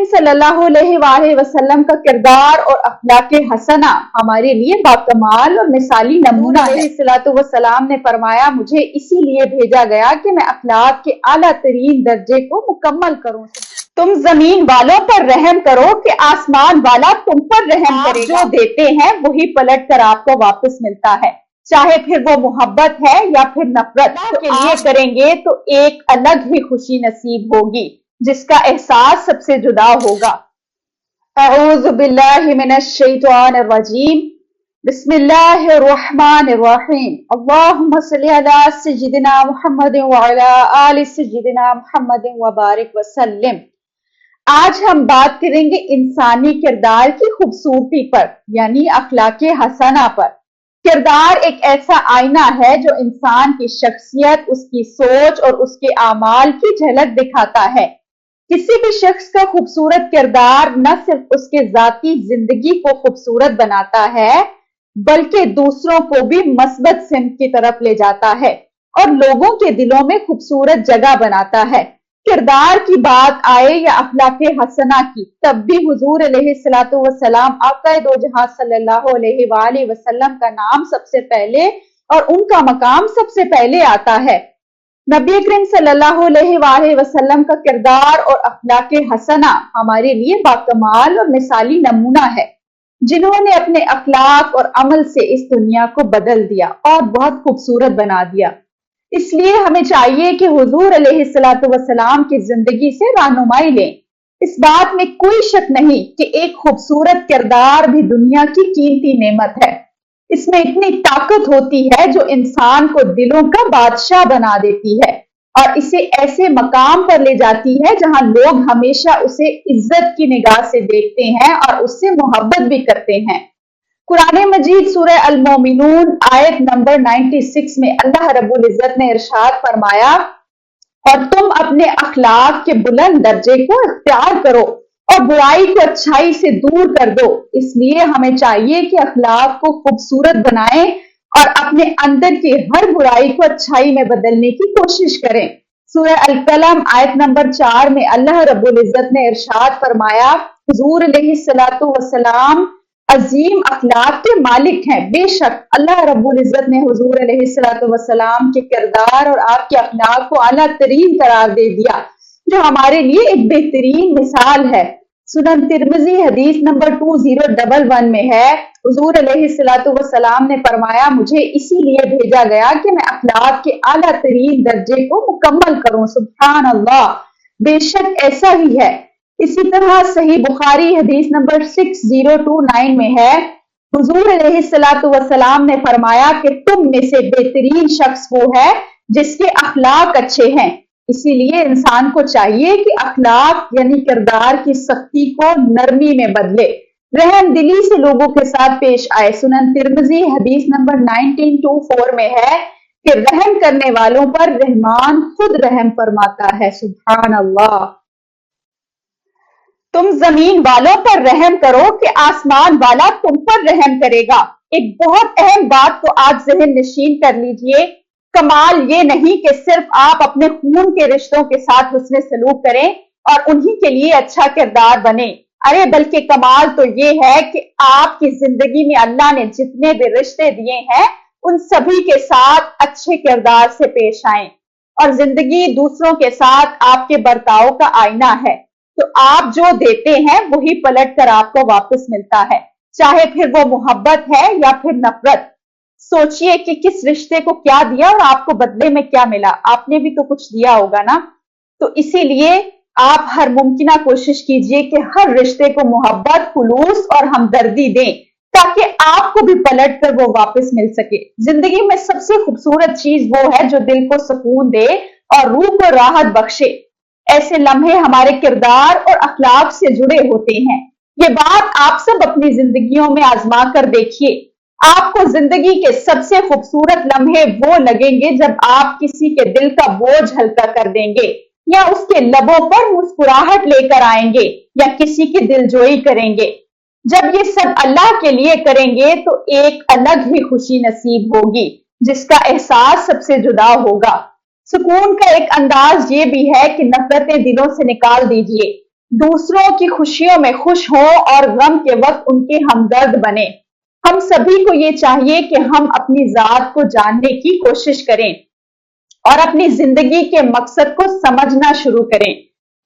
सल्लल्लाहु अलैहि वसल्लम का किरदार और अखलाक हसना हमारे लिए बाकमाल और मिसाली नमूना है। सलाम ने फरमाया, मुझे इसीलिए भेजा गया कि मैं अखलाक के आला तरीन दर्जे को मुकम्मल करूं। तुम जमीन वालों पर रहम करो कि आसमान वाला तुम पर रहम करेगा। जो देते हैं वही पलट कर आपको वापस मिलता है, चाहे फिर वो मोहब्बत है या फिर नफरत। के लिए करेंगे तो एक अलग ही खुशी नसीब होगी जिसका एहसास सबसे जुदा होगा। अऊज़ु बिल्लाहि मिनश शैतानिर रजीम। बिस्मिल्लाहिर रहमानिर रहीम। अल्लाहुम्मा सल्लि अला सय्यिदिना मुहम्मद व अला आलि सय्यिदिना मुहम्मद व बारिक व सल्लिम। आज हम बात करेंगे इंसानी किरदार की खूबसूरती पर, यानी अखलाके हसना पर। किरदार एक ऐसा आईना है जो इंसान की शख्सियत, उसकी सोच और उसके आमाल की झलक दिखाता है। किसी भी शख्स का खूबसूरत किरदार न सिर्फ उसके जाती जिंदगी को खूबसूरत बनाता है, बल्कि दूसरों को भी मस्बत सिमत की तरफ ले जाता है और लोगों के दिलों में खूबसूरत जगह बनाता है। किरदार की बात आए या अखलाके हसना की, तब भी हुजूर अलैहिस्सलातु वस्सलाम आक़ाए दो जहां सल्लल्लाहु अलैहि वसल्लम का नाम सबसे पहले और उनका मकाम सबसे पहले आता है। नबी करीम सल्लल्लाहु अलैहि वसल्लम का किरदार और अखलाके हसना हमारे लिए बाकमाल और मिसाली नमूना है, जिन्होंने अपने अखलाक और अमल से इस दुनिया को बदल दिया और बहुत खूबसूरत बना दिया। इसलिए हमें चाहिए कि हुजूर अलैहिस्सलातु वस्सलाम की जिंदगी से रहनुमाई लें। इस बात में कोई शक नहीं कि एक खूबसूरत किरदार भी दुनिया की कीमती नेमत है। इसमें इतनी ताकत होती है जो इंसान को दिलों का बादशाह बना देती है और इसे ऐसे मकाम पर ले जाती है जहां लोग हमेशा उसे इज्जत की निगाह से देखते हैं और उससे मोहब्बत भी करते हैं। कुरान मजीद सूरह अल मोमिनून आयत नंबर 96 में अल्लाह रब्बुल इज्जत ने इरशाद फरमाया, और तुम अपने अखलाक के बुलंद दर्जे को इख्तियार करो और बुराई को अच्छाई से दूर कर दो। इसलिए हमें चाहिए कि अखलाक को खूबसूरत बनाएं और अपने अंदर की हर बुराई को अच्छाई में बदलने की कोशिश करें। सूरह अल कलम आयत नंबर 4 में अल्लाह रब्बुल इज्जत ने इरशाद फरमाया, हुजूर अलैहिस्सलातु वस्सलाम अजीम अखलाक के मालिक हैं। बेशक अल्लाह रब्बुल इज्जत ने हुजूर अलैहिस्सलातु वस्सलाम के किरदार और आपके अखलाक को आला तरीन करार दे दिया, जो हमारे लिए एक बेहतरीन मिसाल है। सुनन तिरमिजी हदीस नंबर 2011 में है, हुजूर अलैहिस्सलातु वस्सलाम ने फरमाया, मुझे इसीलिए भेजा गया कि मैं अखलाक के आला तरीन दर्जे को मुकम्मल करूं। सुभान अल्लाह, बेशक ऐसा ही है। इसी तरह सही बुखारी हदीस नंबर 6029 में है, हुजूर अलैहिस्सलातु वस्सलाम ने फरमाया कि तुम में से बेहतरीन शख्स वो है जिसके अखलाक अच्छे हैं। इसीलिए इंसान को चाहिए कि अखलाक यानी किरदार की सख्ती को नरमी में बदले, रहम दिली से लोगों के साथ पेश आए। सुनन तिरमिजी हदीस नंबर 1924 में है कि रहम करने वालों पर रहमान खुद रहम फरमाता है। सुभान अल्लाह। तुम जमीन वालों पर रहम करो कि आसमान वाला तुम पर रहम करेगा। एक बहुत अहम बात को आज ज़हन नशीन कर लीजिए। कमाल ये नहीं कि सिर्फ आप अपने खून के रिश्तों के साथ हुस्न सलूक करें और उन्हीं के लिए अच्छा किरदार बने। अरे बल्कि कमाल तो ये है कि आपकी जिंदगी में अल्लाह ने जितने भी रिश्ते दिए हैं उन सभी के साथ अच्छे किरदार से पेश आएं। और जिंदगी दूसरों के साथ आपके बर्ताव का आईना है, तो आप जो देते हैं वही पलट कर आपको वापस मिलता है, चाहे फिर वो मोहब्बत है या फिर नफरत। सोचिए कि किस रिश्ते को क्या दिया और आपको बदले में क्या मिला। आपने भी तो कुछ दिया होगा ना। तो इसीलिए आप हर मुमकिना कोशिश कीजिए कि हर रिश्ते को मोहब्बत, खुलूस और हमदर्दी दें, ताकि आपको भी पलट कर वो वापस मिल सके। जिंदगी में सबसे खूबसूरत चीज वो है जो दिल को सुकून दे और रूह को राहत बख्शे। ऐसे लम्हे हमारे किरदार और अखलाक से जुड़े होते हैं। ये बात आप सब अपनी जिंदगियों में आजमा कर देखिए। आपको जिंदगी के सबसे खूबसूरत लम्हे वो लगेंगे जब आप किसी के दिल का बोझ हल्का कर देंगे, या उसके लबों पर मुस्कुराहट लेकर आएंगे, या किसी की दिलजोई करेंगे। जब ये सब अल्लाह के लिए करेंगे तो एक अलग ही खुशी नसीब होगी, जिसका एहसास सबसे जुदा होगा। सुकून का एक अंदाज ये भी है कि नफरतें दिलों से निकाल दीजिए। दूसरों की खुशियों में खुश हों और गम के वक्त उनके हमदर्द बने। हम सभी को ये चाहिए कि हम अपनी जात को जानने की कोशिश करें और अपनी जिंदगी के मकसद को समझना शुरू करें।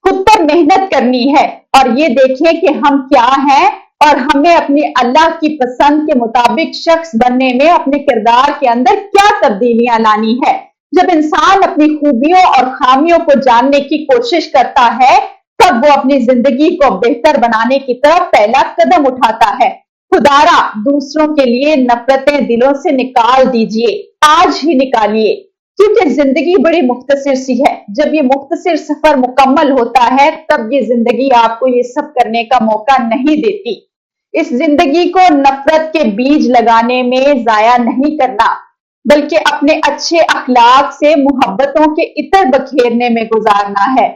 खुद पर मेहनत करनी है और ये देखें कि हम क्या हैं और हमें अपनी अल्लाह की पसंद के मुताबिक शख्स बनने में अपने किरदार के अंदर क्या तब्दीलियां लानी है। जब इंसान अपनी खूबियों और खामियों को जानने की कोशिश करता है, तब वो अपनी जिंदगी को बेहतर बनाने की तरफ पहला कदम उठाता है। खुदारा दूसरों के लिए नफरतें दिलों से निकाल दीजिए, आज ही निकालिए, क्योंकि जिंदगी बड़ी मुख्तसर सी है। जब ये मुख्तसर सफर मुकम्मल होता है, तब ये जिंदगी आपको ये सब करने का मौका नहीं देती। इस जिंदगी को नफरत के बीज लगाने में जाया नहीं करना, बल्कि अपने अच्छे अखलाक से मोहब्बतों के इतर बखेरने में गुजारना है।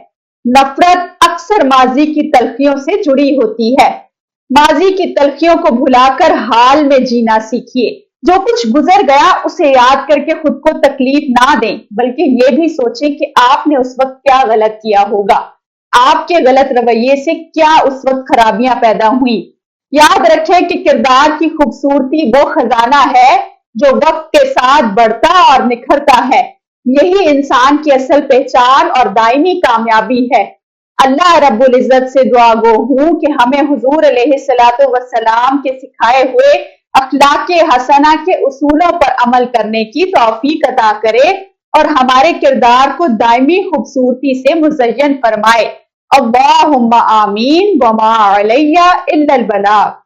नफरत अक्सर माजी की तलखियों से जुड़ी होती है। माजी की तलखियों को भुलाकर हाल में जीना सीखिए। जो कुछ गुजर गया उसे याद करके खुद को तकलीफ ना दें, बल्कि ये भी सोचें कि आपने उस वक्त क्या गलत किया होगा, आपके गलत रवैये से क्या उस वक्त खराबियां पैदा हुई। याद रखें कि किरदार की खूबसूरती वो खजाना है जो वक्त के साथ बढ़ता और निखरता है। यही इंसान की असल पहचान और दायमी कामयाबी है। अल्लाह रब्बुल इज्जत से दुआ गो हूं कि हमें हुजूर अलैहिस्सलातु वस्सलाम के सिखाए हुए अखलाके हसना के उसूलों पर अमल करने की तौफीक अता करे और हमारे किरदार को दायमी खूबसूरती से मुज़य्यन फरमाए। अल्लाहुम्मा आमीन वमा अलैया इल्लल बलाग।